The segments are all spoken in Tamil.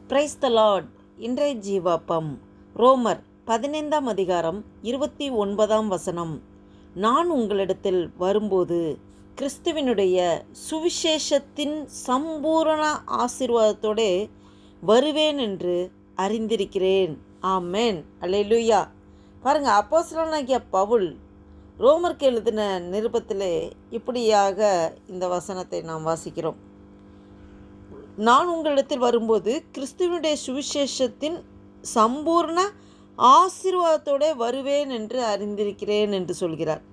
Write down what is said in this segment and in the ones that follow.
Price the Lord. இன்றைய ஜீவாப்பம் ரோமர் 15ஆம் அதிகாரம் 29ஆம் வசனம். நான் உங்களிடத்தில் வரும்போது கிறிஸ்துவினுடைய சுவிசேஷத்தின் சம்பூரண ஆசீர்வாதத்தோடு வருவேன் என்று அறிந்திருக்கிறேன். ஆமென், அல்லேலூயா. பாருங்க, அப்போஸ்தலனாகிய பவுல் ரோமருக்கு எழுதின நிருபத்திலே இப்படியாக இந்த வசனத்தை நாம் வாசிக்கிறோம். நான் உங்களிடத்தில் வரும்போது கிறிஸ்துவனுடைய சுவிசேஷத்தின் சம்பூர்ண ஆசீர்வாதத்தோடு வருவேன் என்று அறிந்திருக்கிறேன் என்று சொல்கிறார்.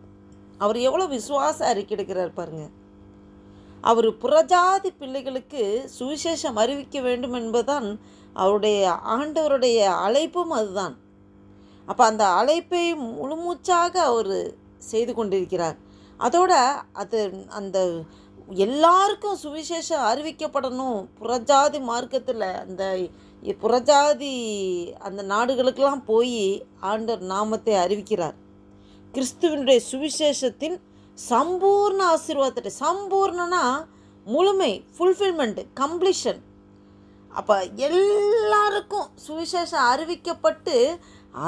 அவர் எவ்வளோ விசுவாச அறிக்கையிடுகிறார் பாருங்க. அவர் புறஜாதி பிள்ளைகளுக்கு சுவிசேஷம் அறிவிக்க வேண்டும் என்பதுதான் அவருடைய ஆண்டவருடைய அழைப்பும் அதுதான். அப்போ அந்த அழைப்பை முழுமூச்சாக அவர் செய்து கொண்டிருக்கிறார். அதோட அந்த எல்லாருக்கும் சுவிசேஷம் அறிவிக்கப்படணும். புறஜாதி மார்க்கத்தில் அந்த புறஜாதி அந்த நாடுகளுக்கெல்லாம் போய் ஆண்டவர் நாமத்தை அறிவிக்கிறார். கிறிஸ்துவனுடைய சுவிசேஷத்தின் சம்பூர்ண ஆசீர்வாதத்தை, சம்பூர்ணனா முழுமை, ஃபுல்ஃபில்மெண்ட், கம்ப்ளீஷன். அப்போ எல்லாருக்கும் சுவிசேஷம் அறிவிக்கப்பட்டு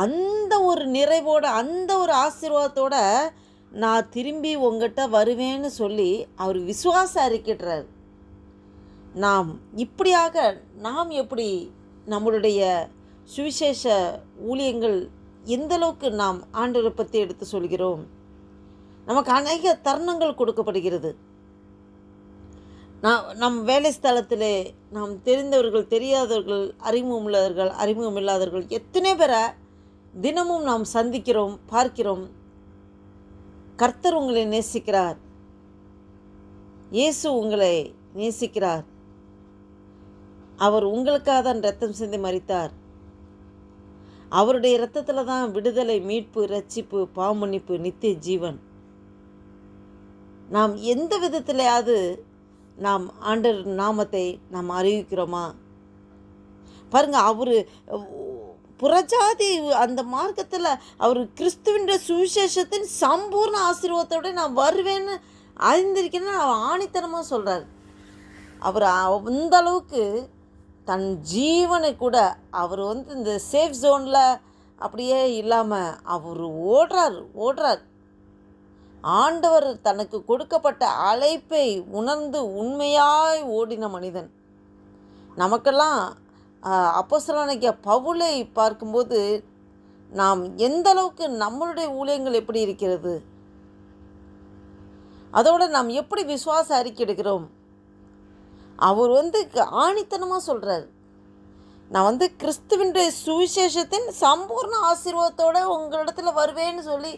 அந்த ஒரு நிறைவோட, அந்த ஒரு ஆசீர்வாதத்தோட நான் திரும்பி உங்கள்கிட்ட வருவேன்னு சொல்லி அவர் விசுவாச அறிக்கிடுறார். நாம் எப்படி நம்மளுடைய சுவிசேஷ ஊழியங்கள் எந்தளவுக்கு நாம் ஆண்டவரை பற்றி எடுத்து சொல்கிறோம். நமக்கு அநேக தருணங்கள் கொடுக்கப்படுகிறது. நம் வேலை ஸ்தலத்திலே நாம் தெரிந்தவர்கள், தெரியாதவர்கள், அறிமுகம் இல்லாதவர்கள் எத்தனை பேரை தினமும் நாம் சந்திக்கிறோம், பார்க்கிறோம். கர்த்தர் உங்களை நேசிக்கிறார். இயேசு உங்களை நேசிக்கிறார். அவர் உங்களுக்காக தான் இரத்தம் சிந்தி மரித்தார். அவருடைய இரத்தத்தில் தான் விடுதலை, மீட்பு, இரட்சிப்பு, பாவமன்னிப்பு, நித்திய ஜீவன். நாம் எந்த விதத்திலேயாவது நாம் ஆண்டவர் நாமத்தை நாம் அறிவிக்கிறோமா? பாருங்க, அவர் புறஜாதி அந்த மார்க்கத்தில் அவர் கிறிஸ்துவின் சுவிசேஷத்தின் சம்பூர்ண ஆசீர்வாதத்தோடு நான் வருவேன்னு அறிந்திருக்கேன்னு அவர் ஆணித்தனமாக சொல்கிறார். அவர் அந்த அளவுக்கு தன் ஜீவனை கூட அவர் இந்த சேஃப் ஜோனில் அப்படியே இல்லாமல் அவர் ஓடுறார். ஆண்டவர் தனக்கு கொடுக்கப்பட்ட அழைப்பை உணர்ந்து உண்மையாய் ஓடின மனிதன். நமக்கெல்லாம் அப்போஸ்தலனாகிய பவுலை பார்க்கும்போது நாம் எந்த அளவுக்கு நம்மளுடைய ஊழியங்கள் எப்படி இருக்கிறது, அதோடு நாம் எப்படி விசுவாச அறிக்கை எடுக்கிறோம். அவர் ஆணித்தனமாக சொல்கிறார், நான் கிறிஸ்துவினுடைய சுவிசேஷத்தின் சம்பூர்ண ஆசீர்வாதத்தோடு உங்களிடத்துல வருவேன்னு சொல்லி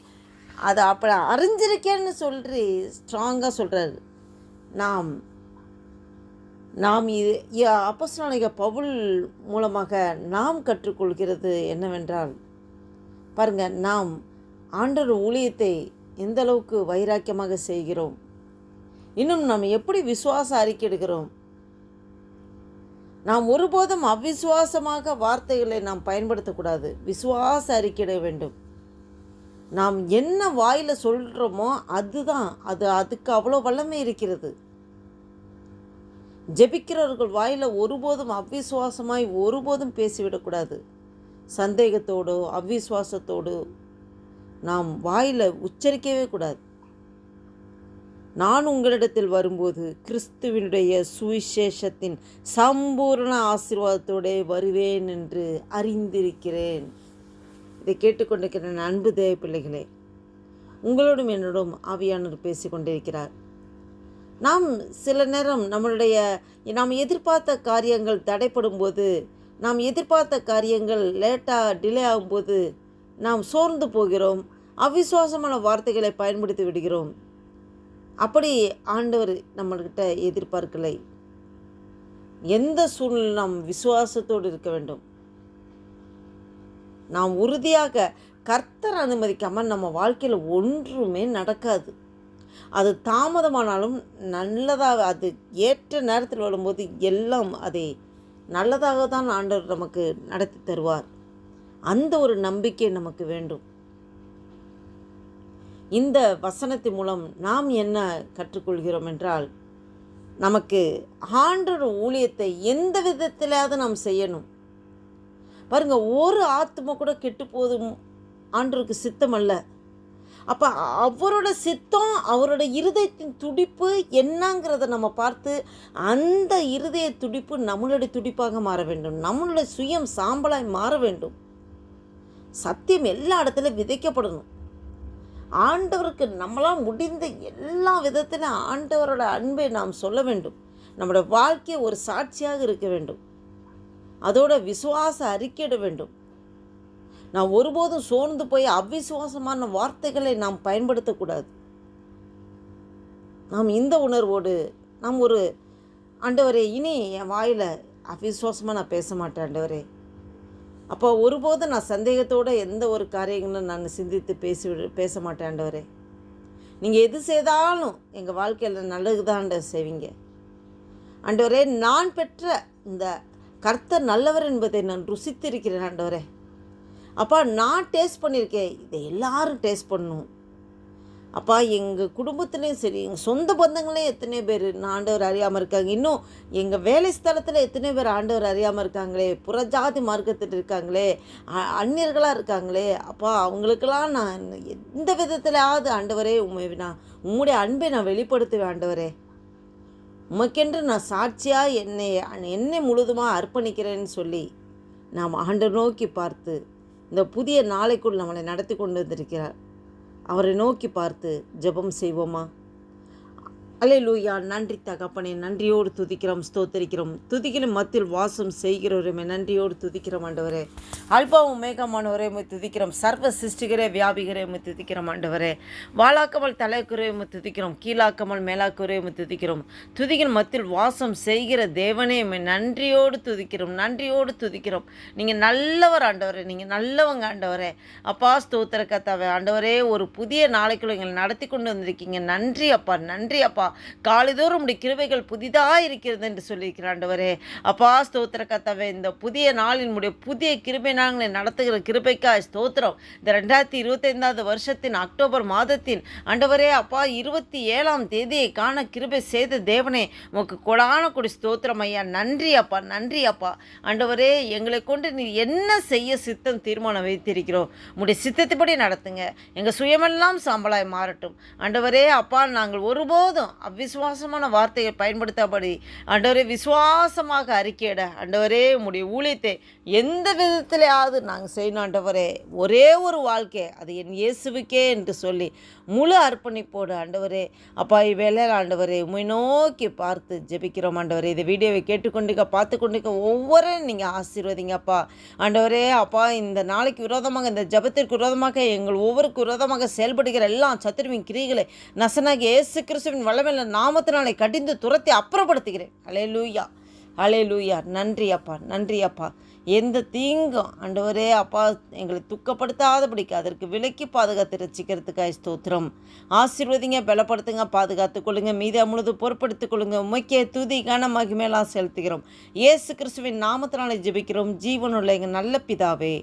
அதை அப்படி அறிஞ்சிருக்கேன்னு சொல்லி ஸ்ட்ராங்காக சொல்கிறார். நாம் அப்போஸ்தலனாகிய பவுல் மூலமாக நாம் கற்றுக்கொள்கிறது என்னவென்றால், பாருங்கள், நாம் ஆண்டவர் ஊழியத்தை எந்த அளவுக்கு வைராக்கியமாக செய்கிறோம், இன்னும் நாம் எப்படி விசுவாச அறிக்கை எடுக்கிறோம். நாம் ஒருபோதும் அவிசுவாசமாக வார்த்தைகளை நாம் பயன்படுத்தக்கூடாது. விசுவாச அறிக்கையிட வேண்டும். நாம் என்ன வாயில் சொல்கிறோமோ அதுதான், அதுக்கு அவ்வளோ வல்லமை இருக்கிறது. ஜெபிக்கிறவர்கள் வாயில் ஒருபோதும் அவ்விசுவாசமாய் ஒருபோதும் பேசிவிடக்கூடாது. சந்தேகத்தோடு அவ்விசுவாசத்தோடு நாம் வாயில் உச்சரிக்கவே கூடாது. நான் உங்களிடத்தில் வரும்போது கிறிஸ்துவினுடைய சுவிசேஷத்தின் சம்பூர்ண ஆசீர்வாதத்தோடு வருவேன் என்று அறிந்திருக்கிறேன். இதை கேட்டுக்கொண்டிருக்கிற அன்பு தேவ பிள்ளைகளே, உங்களோடும் என்னோடும் ஆவியானவர் பேசி கொண்டிருக்கிறார். நாம் சில நேரம் நாம் எதிர்பார்த்த காரியங்கள் தடைப்படும் போது, நாம் எதிர்பார்த்த காரியங்கள் லேட்டாக டிலே ஆகும்போது நாம் சோர்ந்து போகிறோம். அவிசுவாசமான வார்த்தைகளை பயன்படுத்தி விடுகிறோம். அப்படி ஆண்டவர் நம்மள்கிட்ட எதிர்பார்க்கலை. எந்த சூழ்நிலை நாம் விசுவாசத்தோடு இருக்க வேண்டும். நாம் உறுதியாக கர்த்தர் அனுமதிக்காமல் நம்ம வாழ்க்கையில் ஒன்றுமே நடக்காது. அது தாமதமானாலும் நல்லதாக, அது ஏற்ற நேரத்தில் வரும்போது எல்லாம் அதை நல்லதாக தான் ஆண்டவர் நமக்கு நடத்தி தருவார். அந்த ஒரு நம்பிக்கை நமக்கு வேண்டும். இந்த வசனத்தின் மூலம் நாம் என்ன கற்றுக்கொள்கிறோம் என்றால், நமக்கு ஆண்டவர் ஊழியத்தை எந்த விதத்திலாவது நாம் செய்யணும். பாருங்க, ஒரு ஆத்மா கூட கெட்டு போதும் ஆண்டவருக்கு சித்தம் அல்ல. அப்போ அவரோட சித்தம், அவரோட இருதயத்தின் துடிப்பு என்னங்கிறத நம்ம பார்த்து அந்த இருதய துடிப்பு நம்மளுடைய துடிப்பாக மாற வேண்டும். நம்மளுடைய சுயம் சாம்பலாய் மாற வேண்டும். சத்தியம் எல்லா இடத்துலையும் விதைக்கப்படணும். ஆண்டவருக்கு நம்மளால் முடிந்த எல்லா விதத்திலும் ஆண்டவரோட அன்பை நாம் சொல்ல வேண்டும். நம்மளோட வாழ்க்கை ஒரு சாட்சியாக இருக்க வேண்டும். அதோட விசுவாச அறிக்கையிட வேண்டும். நாம் ஒருபோதும் சோர்ந்து போய் அவ்விசுவாசமான வார்த்தைகளை நாம் பயன்படுத்தக்கூடாது. நாம் இந்த உணர்வோடு நாம் ஒரு ஆண்டவரே, இனி என் வாயில் அவ்விசுவாசமாக நான் பேச மாட்டேன் ஆண்டவரே. அப்போ ஒருபோதும் நான் சந்தேகத்தோடு எந்த ஒரு காரியங்களும் நான் சிந்தித்து பேச மாட்டேன் ஆண்டவரே. நீங்கள் எது செய்தாலும் எங்கள் வாழ்க்கையில் நல்லதுதான் செய்வீங்க ஆண்டவரே. நான் பெற்ற இந்த கர்த்தர் நல்லவர் என்பதை நான் ருசித்திருக்கிறேன் ஆண்டவரே. அப்பா, நான் டேஸ்ட் பண்ணியிருக்கேன், இதை எல்லாரும் டேஸ்ட் பண்ணணும். அப்பா, எங்கள் குடும்பத்துலேயும் சரி, எங்கள் சொந்த பந்தங்களையும் எத்தனை பேர் ஆண்டவர் அறியாமல் இருக்காங்க. இன்னும் எங்கள் வேலை ஸ்தலத்தில் எத்தனை பேர் ஆண்டவர் அறியாமல் இருக்காங்களே, புறஜாதி மார்க்கத்தில் இருக்காங்களே, அந்நியர்களாக இருக்காங்களே. அப்பா, அவங்களுக்கெல்லாம் நான் எந்த விதத்திலாவது ஆண்டவரே நான் உம்முடைய அன்பை நான் வெளிப்படுத்துவேன் ஆண்டவரே. உமக்கென்று நான் சாட்சியாக என்னை முழுதுமாக அர்ப்பணிக்கிறேன்னு சொல்லி நாம் ஆண்டவர் நோக்கி பார்த்து இந்த புதிய நாளைக்குள் நம்மளை நடத்தி கொண்டு வந்திருக்கிறார். அவரை நோக்கி பார்த்து ஜெபம் செய்வோமா? அல்லேலூயா. நன்றி தகப்பனே, நன்றியோடு துதிக்கிறோம், ஸ்தோத்தரிக்கிறோம். துதிக்கிலும் மத்தியில் வாசம் செய்கிறவருமே நன்றியோடு துதிக்கிறோம் ஆண்டவரே. அல்பாவும் மேகமானவரே துதிக்கிறோம். சர்வ சிருஷ்டிகரே வியாபிகரே துதிக்கிறோம் ஆண்டவரே. வாழாக்காமல் தலைக்குறே துதிக்கிறோம், கீழாக்காமல் மேலாக்குறே துதிக்கிறோம். துதிக்கின் மத்தியில் வாசம் செய்கிற தேவனே நன்றியோடு துதிக்கிறோம், நன்றியோடு துதிக்கிறோம். நீங்கள் நல்லவர் ஆண்டவரே, நீங்கள் நல்லவங்க ஆண்டவரே. அப்பா, ஸ்தோத்திர கர்த்தாவே ஆண்டவரே, ஒரு புதிய நாளைக்குள்ள எங்களை நடத்தி கொண்டு வந்திருக்கீங்க. நன்றி அப்பா, நன்றி அப்பா. காலைதோறும் உடைய கிருபைகள் புதிதாக இருக்கிறது என்று சொல்லியிருக்கிற ஆண்டவரே. அப்பா, ஸ்தோத்திர கர்த்தாவே, இந்த புதிய நாளின் உடைய புதிய கிருபை நாங்களை நடத்துகிற கிருபைக்காய் ஸ்தோத்திரம். இந்த 2025 வருஷத்தின் அக்டோபர் மாதத்தின் ஆண்டவரே அப்பா 27ஆம் தேதியை காண கிருபை செய்த தேவனே, உமக்கு கொடான கொடி ஸ்தோத்திரம் ஐயா. நன்றி அப்பா, நன்றி அப்பா. ஆண்டவரே, எங்களை கொண்டு நீ என்ன செய்ய சித்தம் தீர்மானம் வைத்திருக்கிறோம், உடைய சித்தத்தைப்படி நடத்துங்க. எங்கள் சுயமெல்லாம் சாம்பலாய் மாறட்டும் ஆண்டவரே. அப்பா, நாங்கள் ஒருபோதும் அவ்விசுவாசமான வார்த்தையை பயன்படுத்தபடி ஆண்டவரே விசுவாசமாக அறிக்கையிட ஆண்டவரே உம்முடைய ஊழியத்தை எந்த விதத்திலேயாவது நாங்கள் செய்யணும் ஆண்டவரே. ஒரே ஒரு வாழ்க்கை, அது என் இயேசுவுக்கே என்று சொல்லி முழு அர்ப்பணிப்போடு ஆண்டவரே அப்பா இவ்வேளையில் ஆண்டவரே உம்மை நோக்கி பார்த்து ஜெபிக்கிறோம் ஆண்டவரே. இந்த வீடியோவை கேட்டுக்கொண்டிருக்க பார்த்து கொண்டிருக்க ஒவ்வொருவரையும் நீங்கள் ஆசீர்வதிங்கப்பா ஆண்டவரே. அப்பா, இந்த நாளைக்கு விரோதமாக, இந்த ஜபத்திற்கு விரோதமாக, எங்கள் ஒவ்வொருக்கு விரோதமாக செயல்படுகிற எல்லாம் சத்துருவின் கிரிகளை நசனாகி இயேசு கிறிஸ்துவின் வல்லமையுள்ள நாமத்தினாலே கடிந்து துரத்தி அப்புறப்படுத்துகிறேன். அல்லேலூயா, அல்லேலூயா. நன்றி அப்பா, நன்றி அப்பா. எந்த தீங்கும் ஆண்டவரே அப்பா எங்களை துக்கப்படுத்தாதபடிக்கு அதற்கு விலக்கி பாதுகாத்து ரசிக்கிறதுக்காக ஸ்தோத்திரம். ஆசீர்வதிங்க, பலப்படுத்துங்க, பாதுகாத்து கொள்ளுங்க, மீதி முழுது பொறுப்படுத்திக் கொள்ளுங்க. உமைக்கே துதி கன மகிமையெல்லாம் செலுத்துகிறோம். இயேசு கிறிஸ்துவின் நாமத்தினாலே ஜெபிக்கிறோம் ஜீவனுள்ள எங்கள் நல்ல பிதாவே.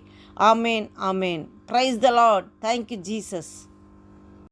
ஆமேன், ஆமேன். Praise the lord. Thank you Jesus.